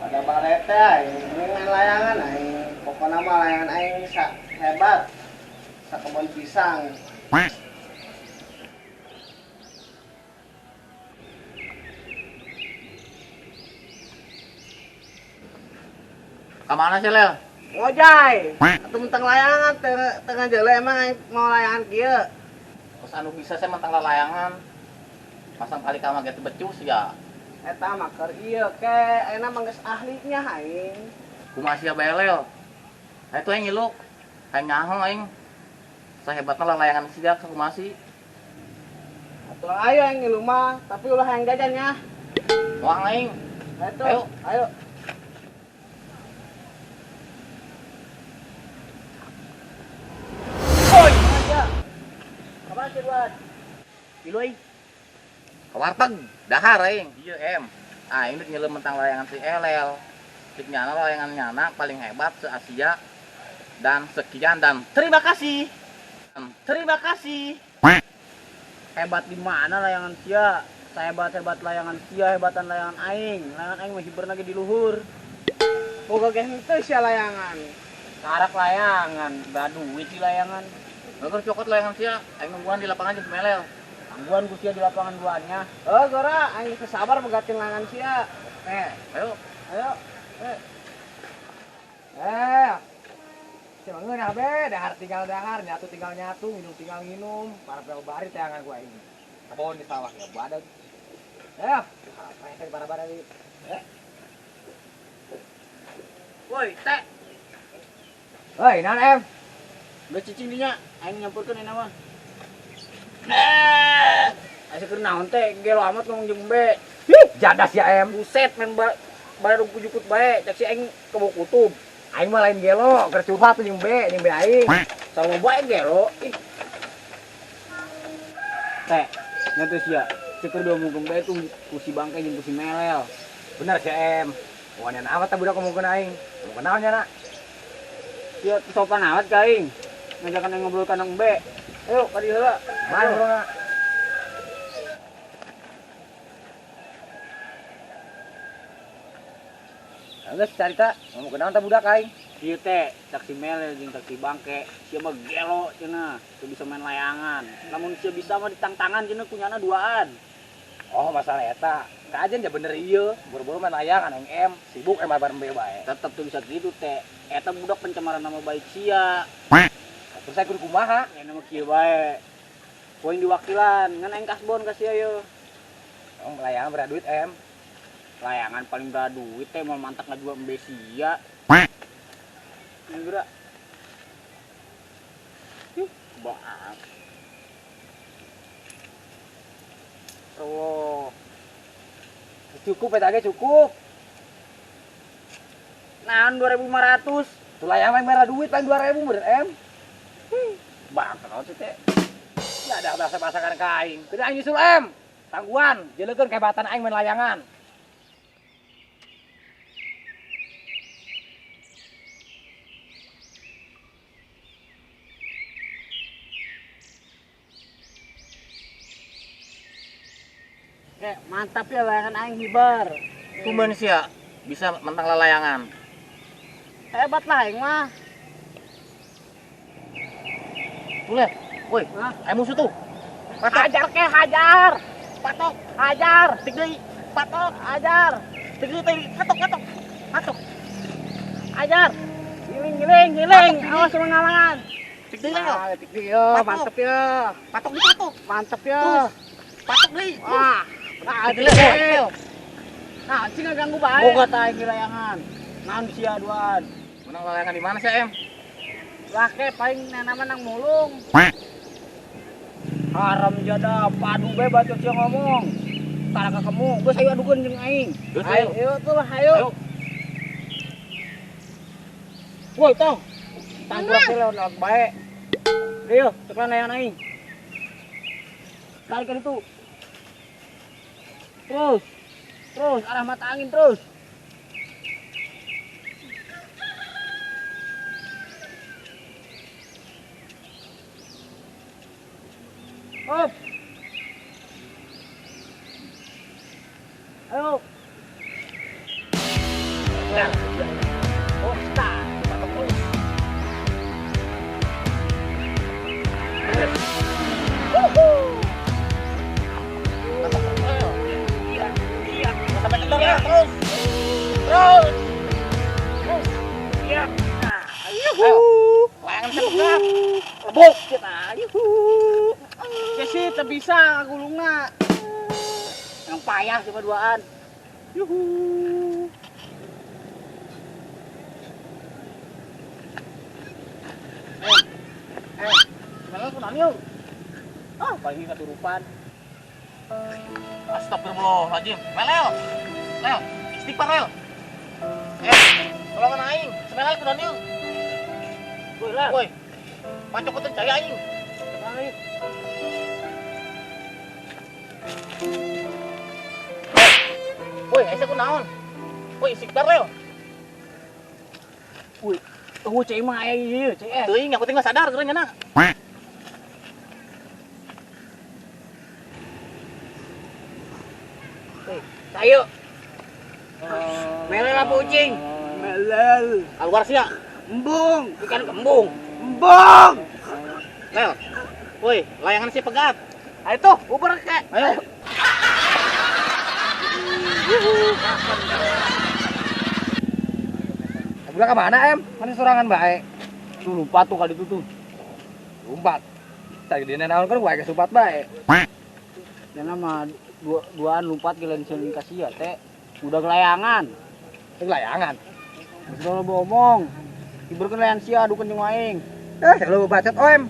Ada barete aing, dengan layangan aing. Pokoknya mah layangan aing hebat. Sakebon pisang. Kemana sih, Lel? Ngojay. Atuh mentang layangan tengah jalan emang aing mau layangan kieu. Terus anu bisa saya mentang layangan. Pasang kali ka mah gitu becus ya. Eta mah keur ieu ke ayeuna mah geus ahlinya aing. Kumaha sia bae, Lel? Aya tuh aing ngiluk. Aing nyaho aing. Sahebatna layangan sia kumaha sih? Atuh ayo aing ngilu mah, tapi ulah yang jajan ya. Moang aing. Ayo. Ayo. Oi, aja. Kapan sih buat? Iluy. Ka warteg, dahar aing. Ieu em. Ah, ini nyeuleum mentang layangan si Elel. Tiknyana layangan nyana paling hebat se-Asia. Dan sekian dan terima kasih. Terima kasih. Hebat di mana layangan sia? Sahebat-hebat layangan sia, hebatan layangan aing. Layangan aing mah hiberna ge di luhur. Boga ge henteu sia layangan. Karak layangan, baduit di layangan. Bagus cokot layangan sia. Aing nungguan di lapangan jeung Melel. Tangguan ku sia di lapangan duanya. Oh, gora aing teu sabar begatin layangan sia. Ayo. Ayo. Cuma ngeun habe, dahar tinggal dahar, nyatu tinggal nyatu, minum tinggal minum. Para pel bari tayangan gua ini. Kebon di sawah ya badag. Ayo, apa para bari. Woi, teh. Woi, naon em? Geus cicing dinya, aing nyampurkeun ini mah. Asa keur naon teh, gelo amat ngomong jeung be. Jadas ya em. Buset men baru pujukut bae, cek si aing kebo kutub. Aing mah lain gelo, keur curhat jeung be aing. Sama bae gelo. Teh, nya teh sia, cek keur diomongkeun bae tuh ku si Bangke jeung ku si Melel. Bener si em. Wanian amat tah budak ngomongkeun aing. Ngomongkeun naon nya na? Sia sopan amat ka aing. Ngajakan aing ngobrol ka nang be. Ayo, ka dieu heula. Mana ngobrolna? Geus carita, ngomong kenaon teh budak aing. Ieu teh saksi Melel jeung saksi Bangke, sia mah gelo cenah, teu bisa main layangan. Lamun sia bisa mah ditangtangan cenah kunyana duaan. Oh, masalah eta. Kajen ya bener ieu, buru-buru main layangan aing em, sibuk em bareng be bae. Tetep teu bisa gitu teh. Eta budak pencemaran nama baik sia. Terus saya kudu kumaha? Nya mah kieu bae. Poin diwakilan, ngan aing kasbon ka sia ieu. Oh, layangan beraduit em. Layangan paling beraduit teh mau mantak ngajua embe sia. Ini geura. Baak. Oh. Cukup eta ge cukup. Naon 2.500? Tuh layangan merah duit paling 2.000 bener em. Baak naon sih teh? Ya ada bahasa-bahasa ka aing. Teu aing nyusul em. Tangguhan, jeleukeun kehebatan aing main layangan. Mantap ya layangan aing hibar. Kumaha sia bisa mentang layangan. Hebat lah aing mah. Boleh. Woi, aya musuh tuh. Patok. Hajar ke hajar. Patok, hajar. Tik deui. Patok, hajar. Tik deui teh. Patok. Hajar. Giling. Awas sama ngalangan. Tik deui yo. Tik deui yo. Mantap ya. Patok di patok. Mantap ya. Patok deui. Wah. Nah, cing ganggu bae. Boga tah aing layangan. Naon di sia duaan. Menang layangan di mana sih, em? Lah ke paling nama nang mulung. Haram jada padu be bacot sia ngomong. Tara ka kemu, geus ayo adukeun jeung aing. Ayo tuh lah, ayo. Woi, tong. Tanggurak teh lewat bae. Ayo, tekan layangan aing. Tarik itu. Terus arah mata angin terus. Hop. Ayo. Gal. Oh, start. Batok terus. Batok terus. Iya. Sampai kendor ya, terus. Terus. Iya. Ayo. Layangan saya pegat. Lebuk. Yuhu. Ya sih, tak bisa gulungna. Yang payah cuma duaan. Yuhu. Sebenarnya kunani yuk. Pagi keturupan. Astagfirullahaladzim. Melel. Lel, istighfar Lel. Tolongan aing. Semelel kunani yuk. Woi lah. Woi. Pacokotan caya aing. Sebenarnya. Woi, asa kunaon? Woi, istighfar Lel. Woi, tunggu cai mah aya ieu, cai. Teuing aku tinggal sadar geureuh nya. Ayo. Melel apa ucing? Melel. Keluar sia. Embung. Ikan kembung. Embung. Lel. Woi, layangan si pegat. Ayo tuh, uber kek. Ayo. Udah ke mana em? Mana sorangan baik? Tuh lupa tuh kali itu tuh. Umpat. Tadi dia naon kan baik supat baik. Ya nama duaan lompat gila sering kasih ya teh. Udah kelayangan. Layangan. Sudah lo ngomong. Iberkeun layangan sia dukeun jeung aing. Lu bacot em.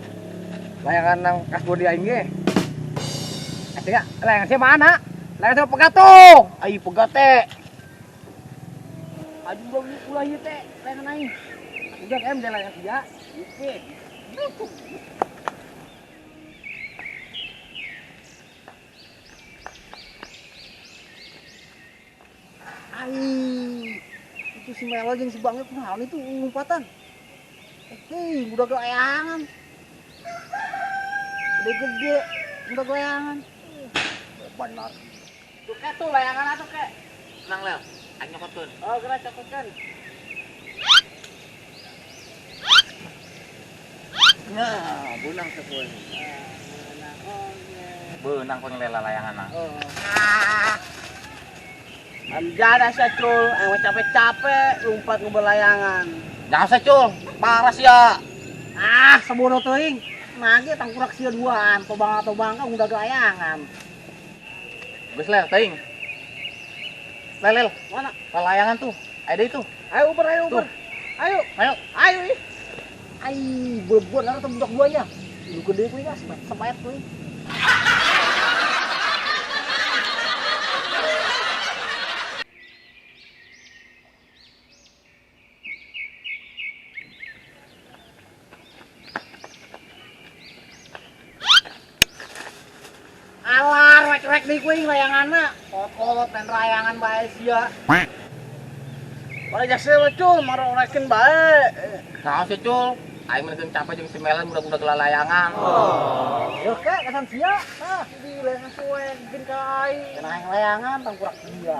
Layangan nang kas bodi aing ge. Atinya layangan sia mana? Layangan sia pegat tuh. Ai pegat teh. Aju belum ulah ieu teh layangan aing. Udah em dia layangan sia. Oke. Ai, itu si Melo jeung si Bangnya kunaon itu lompatan. Udah kelayangan. Udah gede, udah kelayangan. Benar. Tuh kek tuh layangan atuh kek. Tenang Lel, aing nyokotkeun. Oh, gerak cokotkan. Nah, bunang sepoe. Beunang konyol lela layanganna. Oh. Anjana sa cul, capek-capek lompat ke layangan. Jangan secul, paras ya. Sebodoh teuing. Nage tangkurak sia duaan, tobang kan udah layangan. Geus Lel, teuing. Lel, Mana? layangan tuh. Ada itu. Ayo uber. Ayo. Ayo. Ih. Ai, bebon ada budak duanya. Lu gede kuy gas, semayat kuy. Alar, rek di kuing layanganna. Kokot dan layangan bae sia. Pada jasa cul, maro rekin bae. Nah, secul. Aing meureun capek jeung si Melen budak-budak layangan. Yo kek kesan sia. Di layangan suwe bikin kai. Kena yang layangan tangkurak dia.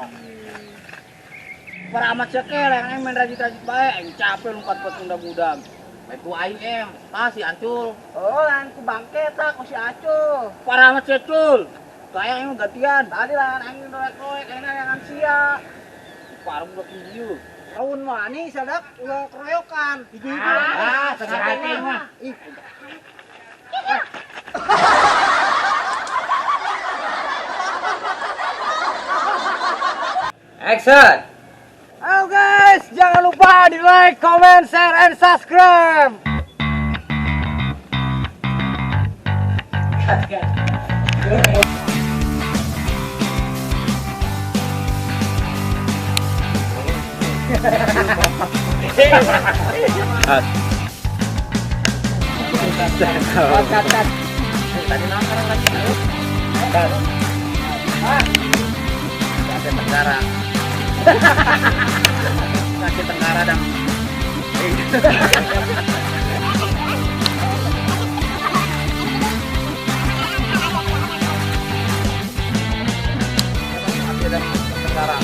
Para amat sia ke layangan main rajit-rajit bae, aing capek lompat budak-budak. Baik ku aing em, si Ancul. Oh, layangan ku bangke tak ku si Acul. Para amat sia cul. Layang yang gantian. Tadi layangan aing roek-roek, aing layangan sia. Para budak ieu. Tahun mah nih sadak ulah keroyokan. Hiji-hiji. Sengaja mah. Ih. Action. Ayo guys, jangan lupa di like, comment, share, and subscribe. Tadi nangkar lagi. Sakit tenggara. Sakit tenggara dah. Tenggara.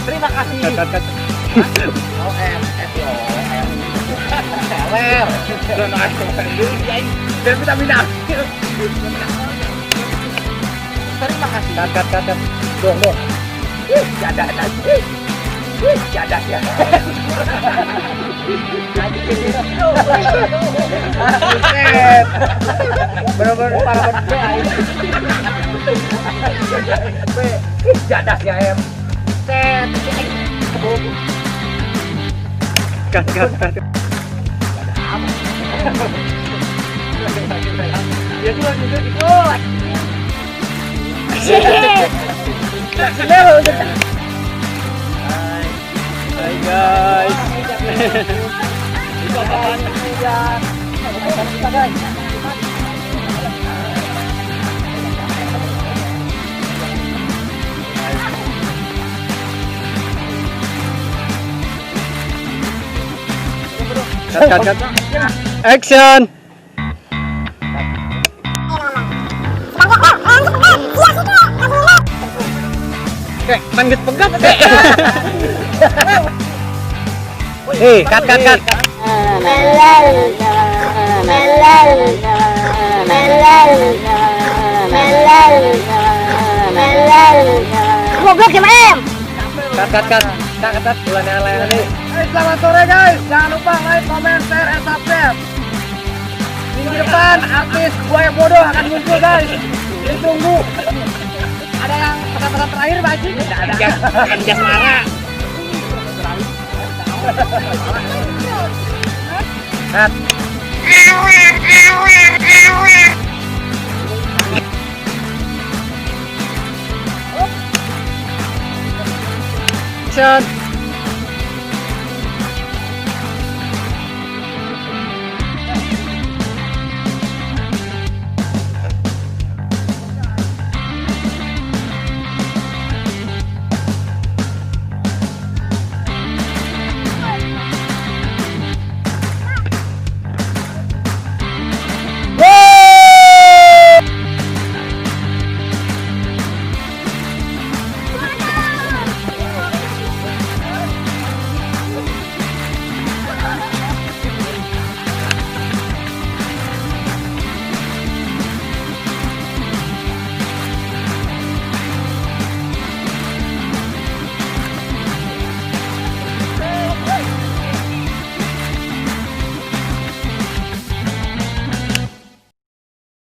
Terima kasih. Oh M, S-O-M. Elel. Dan dan vitamin A. Terima kasih. Kat. Dong. Jadah. Jadah ya. Buset. Bener-bener para berdua. Jadah ya em. Set. Kat. Dia juga ikut. Hai guys. Kat. Action. Kayak panggil pegat. Kat. Goblok ya, Em. Kat. Bulan yang lain nih. Selamat sore guys. Jangan lupa like, comment, share, and subscribe. Minggu depan artis buaya bodoh akan muncul guys. Ditunggu. Ada yang kata-kata terakhir Pak Haji? Tidak ada. Jas marah. Kat. Action.